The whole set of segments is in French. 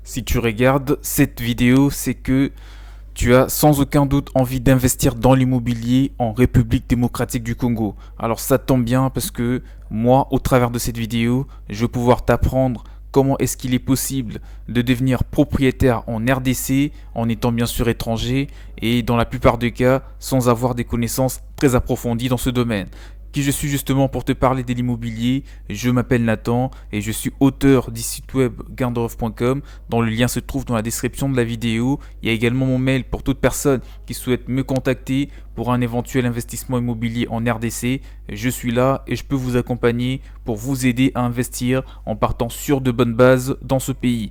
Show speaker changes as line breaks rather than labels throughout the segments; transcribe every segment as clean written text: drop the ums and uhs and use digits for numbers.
Si tu regardes cette vidéo, c'est que tu as sans aucun doute envie d'investir dans l'immobilier en République démocratique du Congo. Alors ça tombe bien parce que moi, au travers de cette vidéo, je vais pouvoir t'apprendre comment est-ce qu'il est possible de devenir propriétaire en RDC en étant bien sûr étranger et dans la plupart des cas sans avoir des connaissances très approfondies dans ce domaine. Qui je suis justement pour te parler de l'immobilier. Je m'appelle Nathan et je suis auteur du site web gaindeof.com dont le lien se trouve dans la description de la vidéo. Il y a également mon mail pour toute personne qui souhaite me contacter pour un éventuel investissement immobilier en RDC. Je suis là et je peux vous accompagner pour vous aider à investir en partant sur de bonnes bases dans ce pays.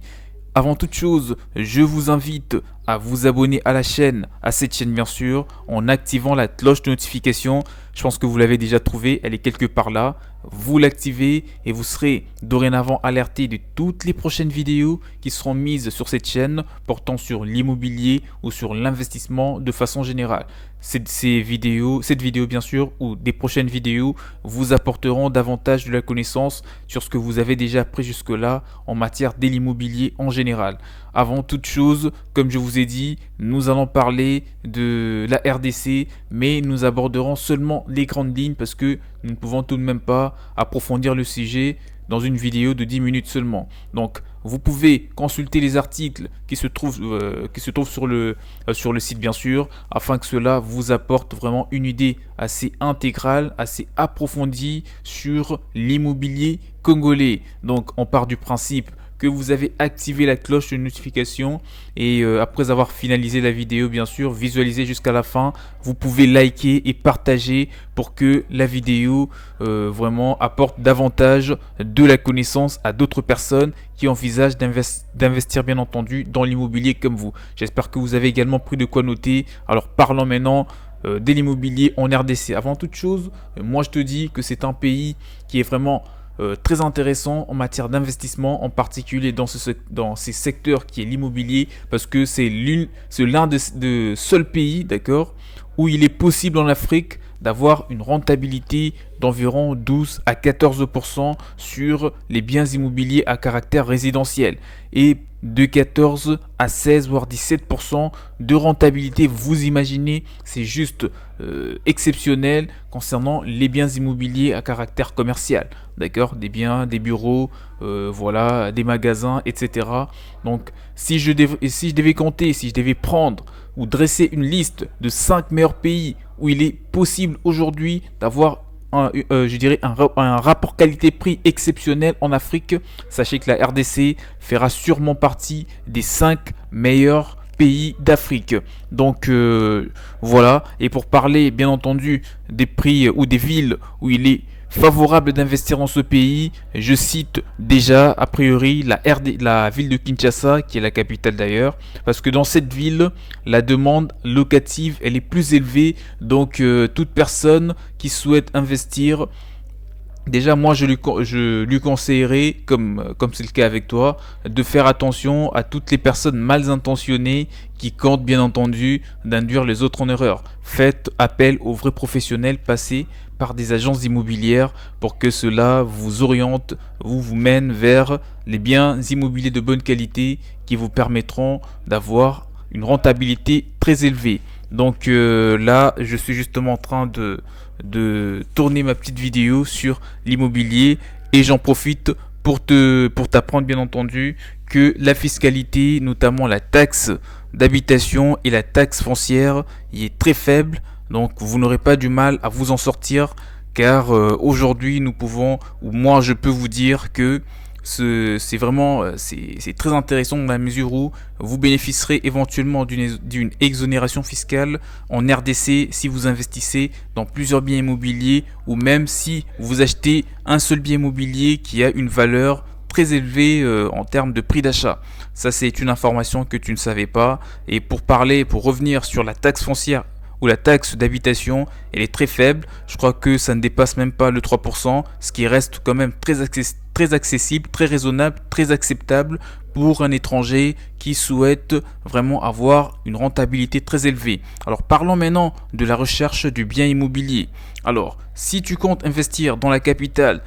Avant toute chose, je vous invite à vous abonner à la chaîne, à cette chaîne bien sûr, en activant la cloche de notification. Je pense que vous l'avez déjà trouvée, elle est quelque part là. Vous l'activez et vous serez dorénavant alerté de toutes les prochaines vidéos qui seront mises sur cette chaîne portant sur l'immobilier ou sur l'investissement de façon générale. Cette vidéo bien sûr ou des prochaines vidéos vous apporteront davantage de la connaissance sur ce que vous avez déjà appris jusque-là en matière de l'immobilier en général. Avant toute chose, comme je vous ai dit, nous allons parler de la RDC, mais nous aborderons seulement les grandes lignes parce que nous ne pouvons tout de même pas approfondir le sujet dans une vidéo de 10 minutes seulement. Donc, vous pouvez consulter les articles qui se trouvent sur le site bien sûr, afin que cela vous apporte vraiment une idée assez intégrale, assez approfondie sur l'immobilier congolais. Donc, on part du principe que vous avez activé la cloche de notification et après avoir finalisé la vidéo bien sûr, visualisé jusqu'à la fin, vous pouvez liker et partager pour que la vidéo vraiment apporte davantage de la connaissance à d'autres personnes qui envisagent d'investir bien entendu dans l'immobilier comme vous. J'espère que vous avez également pris de quoi noter. Alors parlons maintenant de l'immobilier en RDC. Avant toute chose, moi je te dis que c'est un pays qui est vraiment très intéressant en matière d'investissement, en particulier dans ces secteurs qui est l'immobilier, parce que c'est l'un de seuls pays, d'accord, où il est possible en Afrique d'avoir une rentabilité d'environ 12 à 14% sur les biens immobiliers à caractère résidentiel et de 14 à 16 voire 17% de rentabilité. Vous imaginez, c'est juste exceptionnel concernant les biens immobiliers à caractère commercial, d'accord, des biens, des bureaux, voilà, des magasins, etc. Donc si je devais prendre ou dresser une liste de 5 meilleurs pays où il est possible aujourd'hui d'avoir un rapport qualité-prix exceptionnel en Afrique, sachez que la RDC fera sûrement partie des 5 meilleurs pays d'Afrique. Donc voilà, et pour parler bien entendu des prix ou des villes où il est favorable d'investir dans ce pays, je cite déjà a priori la ville de Kinshasa, qui est la capitale d'ailleurs, parce que dans cette ville, la demande locative elle est plus élevée, donc toute personne qui souhaite investir, déjà moi je lui conseillerais, comme c'est le cas avec toi, de faire attention à toutes les personnes mal intentionnées qui comptent bien entendu d'induire les autres en erreur. Faites appel aux vrais professionnels, passez par des agences immobilières pour que cela vous oriente, vous mène vers les biens immobiliers de bonne qualité qui vous permettront d'avoir une rentabilité très élevée. Donc là, je suis justement en train de tourner ma petite vidéo sur l'immobilier et j'en profite pour t'apprendre bien entendu que la fiscalité, notamment la taxe d'habitation et la taxe foncière, y est très faible. Donc vous n'aurez pas du mal à vous en sortir car aujourd'hui nous pouvons, ou moi je peux vous dire que c'est vraiment c'est très intéressant dans la mesure où vous bénéficierez éventuellement d'une exonération fiscale en RDC si vous investissez dans plusieurs biens immobiliers ou même si vous achetez un seul bien immobilier qui a une valeur très élevée en termes de prix d'achat. Ça c'est une information que tu ne savais pas. Et pour revenir sur la taxe foncière où la taxe d'habitation elle est très faible, je crois que ça ne dépasse même pas le 3%, ce qui reste quand même très accessible, très raisonnable, très acceptable pour un étranger qui souhaite vraiment avoir une rentabilité très élevée. Alors parlons maintenant de la recherche du bien immobilier. Alors si tu comptes investir dans la capitale,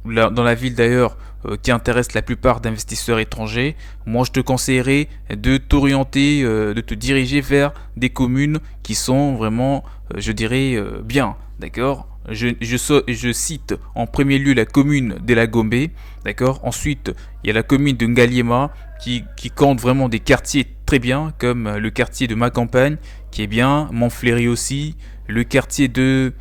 dans la ville d'ailleurs qui intéresse la plupart d'investisseurs étrangers, moi je te conseillerais de t'orienter, de te diriger vers des communes qui sont vraiment, je dirais, bien, d'accord? Je cite en premier lieu la commune de la Gombe, d'accord? Ensuite, il y a la commune de Ngaliema qui compte vraiment des quartiers très bien, comme le quartier de ma campagne qui est bien, Montfléry aussi, le quartier des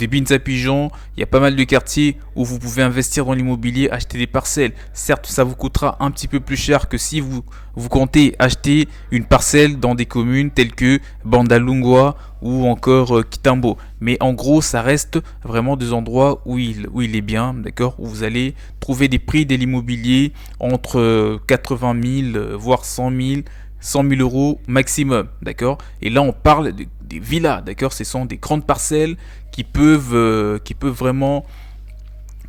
Binza Pigeon. Il y a pas mal de quartiers où vous pouvez investir dans l'immobilier, acheter des parcelles. Certes, ça vous coûtera un petit peu plus cher que si vous comptez acheter une parcelle dans des communes telles que Bandalungwa ou encore Kitambo. Mais en gros, ça reste vraiment des endroits où il est bien, d'accord, où vous allez trouver des prix de l'immobilier entre 80 000, voire 100 000 euros maximum, d'accord. Et là, on parle des villas, d'accord. Ce sont des grandes parcelles qui peuvent vraiment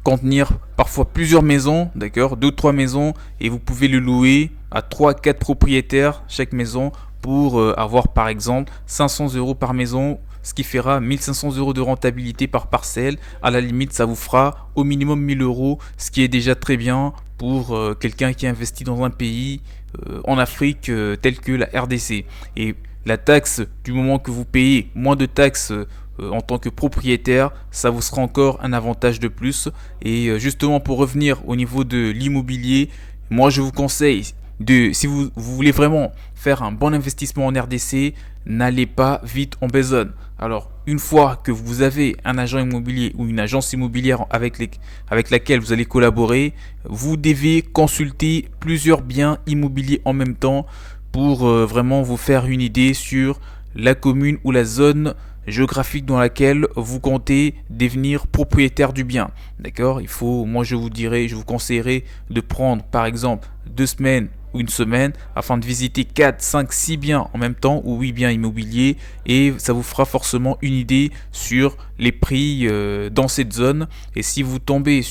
contenir parfois plusieurs maisons, d'accord, 2 ou 3 maisons, et vous pouvez le louer à 3 4 propriétaires chaque maison pour avoir par exemple 500 euros par maison, ce qui fera 1500 euros de rentabilité par parcelle. À la limite, ça vous fera au minimum 1000 euros, ce qui est déjà très bien pour quelqu'un qui investit dans un pays en Afrique tel que la RDC. Et la taxe, du moment que vous payez moins de taxes en tant que propriétaire, ça vous sera encore un avantage de plus. Et justement, pour revenir au niveau de l'immobilier, moi je vous conseille si vous voulez vraiment faire un bon investissement en RDC, n'allez pas vite en besogne. Alors, une fois que vous avez un agent immobilier ou une agence immobilière avec laquelle vous allez collaborer, vous devez consulter plusieurs biens immobiliers en même temps pour vraiment vous faire une idée sur la commune ou la zone géographique dans laquelle vous comptez devenir propriétaire du bien. D'accord? Moi je vous conseillerais de prendre par exemple 2 semaines ou une semaine afin de visiter 4, 5, 6 biens en même temps ou 8 biens immobiliers, et ça vous fera forcément une idée sur les prix dans cette zone. Et si vous tombez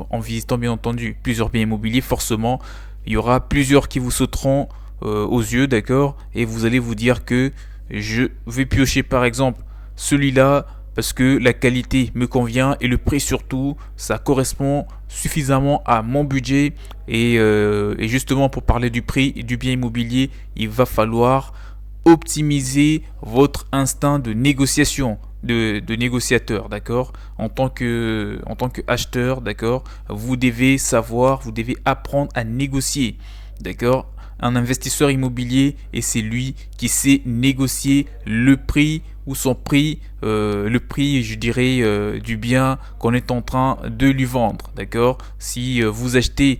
en visitant bien entendu plusieurs biens immobiliers, forcément il y aura plusieurs qui vous sauteront aux yeux, d'accord, et vous allez vous dire que je vais piocher par exemple celui-là parce que la qualité me convient et le prix surtout, ça correspond suffisamment à mon budget. Et justement, pour parler du prix et du bien immobilier, il va falloir optimiser votre instinct de négociation, de négociateur, d'accord. En tant que acheteur, d'accord, vous devez apprendre à négocier, d'accord. Un investisseur immobilier, et c'est lui qui sait négocier le prix ou son prix, le prix, je dirais, du bien qu'on est en train de lui vendre, d'accord. Si vous achetez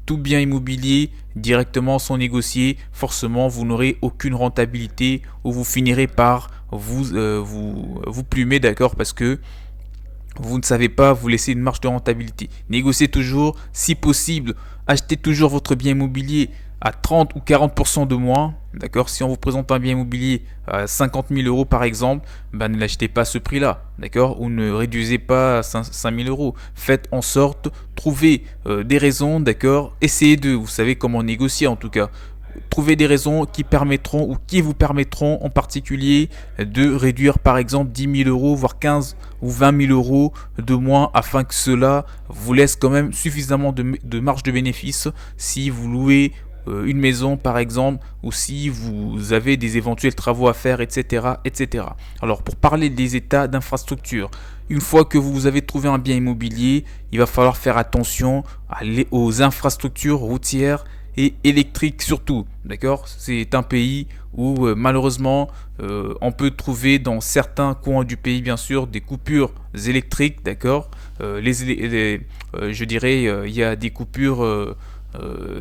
tout bien immobilier directement sans négocier, forcément vous n'aurez aucune rentabilité ou vous finirez par vous plumer, d'accord, parce que vous ne savez pas vous laisser une marge de rentabilité. Négociez toujours, si possible, achetez toujours votre bien immobilier à 30 ou 40% de moins, d'accord. Si on vous présente un bien immobilier à 50 000 euros par exemple, ne l'achetez pas à ce prix-là, d'accord, ou ne réduisez pas à 5 000 euros. Faites en sorte, trouvez des raisons, d'accord, vous savez comment négocier en tout cas. Trouvez des raisons qui vous permettront en particulier de réduire par exemple 10 000 euros, voire 15 ou 20 000 euros de moins, afin que cela vous laisse quand même suffisamment de marge de bénéfice si vous louez une maison par exemple, ou si vous avez des éventuels travaux à faire, etc., etc. Alors, pour parler des états d'infrastructure, une fois que vous avez trouvé un bien immobilier, il va falloir faire attention aux infrastructures routières et électriques surtout, d'accord. C'est un pays où malheureusement on peut trouver dans certains coins du pays bien sûr des coupures électriques, d'accord. Je dirais il y a des coupures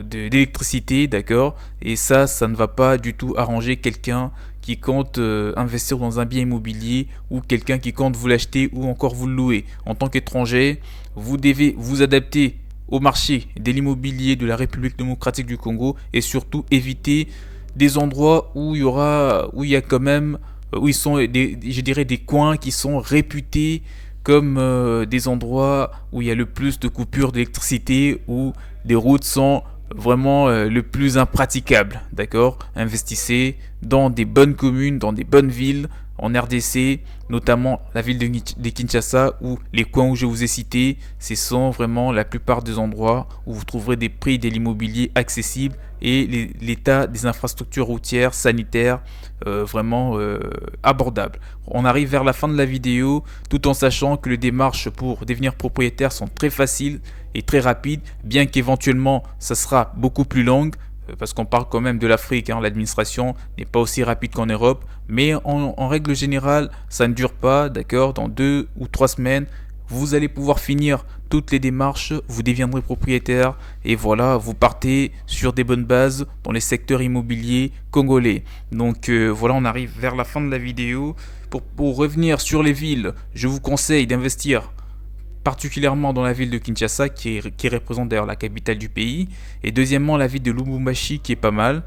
d'électricité, d'accord, et ça ne va pas du tout arranger quelqu'un qui compte investir dans un bien immobilier, ou quelqu'un qui compte vous l'acheter ou encore vous le louer. En tant qu'étranger, vous devez vous adapter au marché de l'immobilier de la République démocratique du Congo, et surtout éviter des endroits où il y a quand même, où ils sont je dirais des coins qui sont réputés comme des endroits où il y a le plus de coupures d'électricité, où des routes sont vraiment le plus impraticables, d'accord. Investissez dans des bonnes communes, dans des bonnes villes, en RDC, notamment la ville de Kinshasa, où les coins où je vous ai cités, ce sont vraiment la plupart des endroits où vous trouverez des prix de l'immobilier accessibles et l'état des infrastructures routières, sanitaires, vraiment abordable. On arrive vers la fin de la vidéo, tout en sachant que les démarches pour devenir propriétaire sont très faciles et très rapides, bien qu'éventuellement ça sera beaucoup plus longue, parce qu'on parle quand même de l'Afrique, hein, l'administration n'est pas aussi rapide qu'en Europe, mais en règle générale, ça ne dure pas, d'accord, dans 2 ou 3 semaines, vous allez pouvoir finir toutes les démarches, vous deviendrez propriétaire et voilà, vous partez sur des bonnes bases dans les secteurs immobiliers congolais. Donc voilà, on arrive vers la fin de la vidéo. Pour revenir sur les villes, je vous conseille d'investir particulièrement dans la ville de Kinshasa qui représente d'ailleurs la capitale du pays, et deuxièmement la ville de Lubumbashi qui est pas mal.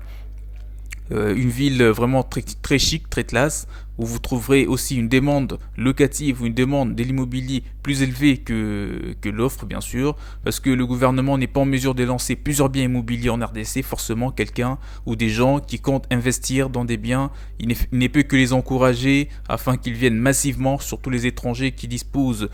Une ville vraiment très, très chic, très classe, où vous trouverez aussi une demande locative ou une demande de l'immobilier plus élevée que l'offre, bien sûr, parce que le gouvernement n'est pas en mesure de lancer plusieurs biens immobiliers en RDC. Forcément, quelqu'un ou des gens qui comptent investir dans des biens, il ne peut que les encourager afin qu'ils viennent massivement, surtout les étrangers qui disposent,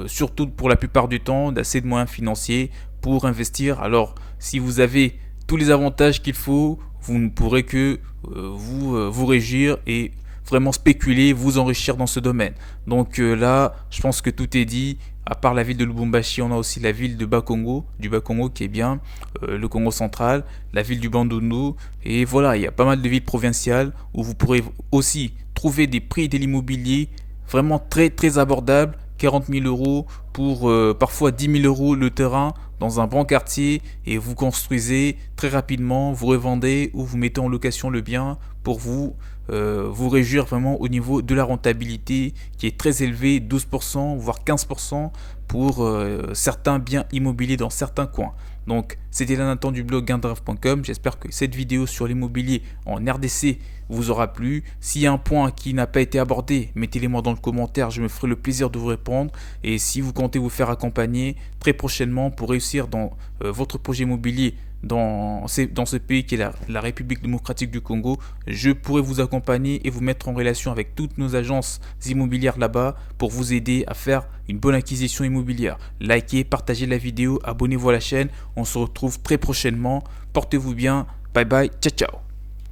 surtout pour la plupart du temps, d'assez de moyens financiers pour investir. Alors, si vous avez tous les avantages qu'il faut, vous ne pourrez que vous régir et vraiment spéculer, vous enrichir dans ce domaine. Donc là, je pense que tout est dit. À part la ville de Lubumbashi, on a aussi la ville de Bakongo, du Bakongo qui est bien, le Congo central, la ville du Bandundu. Et voilà, il y a pas mal de villes provinciales où vous pourrez aussi trouver des prix de l'immobilier vraiment très très abordables. 40 000 euros pour parfois 10 000 euros le terrain dans un bon quartier, et vous construisez très rapidement, vous revendez ou vous mettez en location le bien pour vous réjouir vraiment au niveau de la rentabilité qui est très élevée, 12% voire 15% pour certains biens immobiliers dans certains coins. Donc c'était Nathan du blog gainderev.com. J'espère que cette vidéo sur l'immobilier en RDC vous aura plu. S'il y a un point qui n'a pas été abordé, mettez-les moi dans le commentaire, je me ferai le plaisir de vous répondre. Et si vous comptez vous faire accompagner très prochainement pour réussir dans votre projet immobilier dans ce pays qui est la République démocratique du Congo, je pourrai vous accompagner et vous mettre en relation avec toutes nos agences immobilières là-bas pour vous aider à faire une bonne acquisition immobilière. Likez, partagez la vidéo, abonnez-vous à la chaîne. On se retrouve très prochainement. Portez-vous bien. Bye bye. Ciao ciao.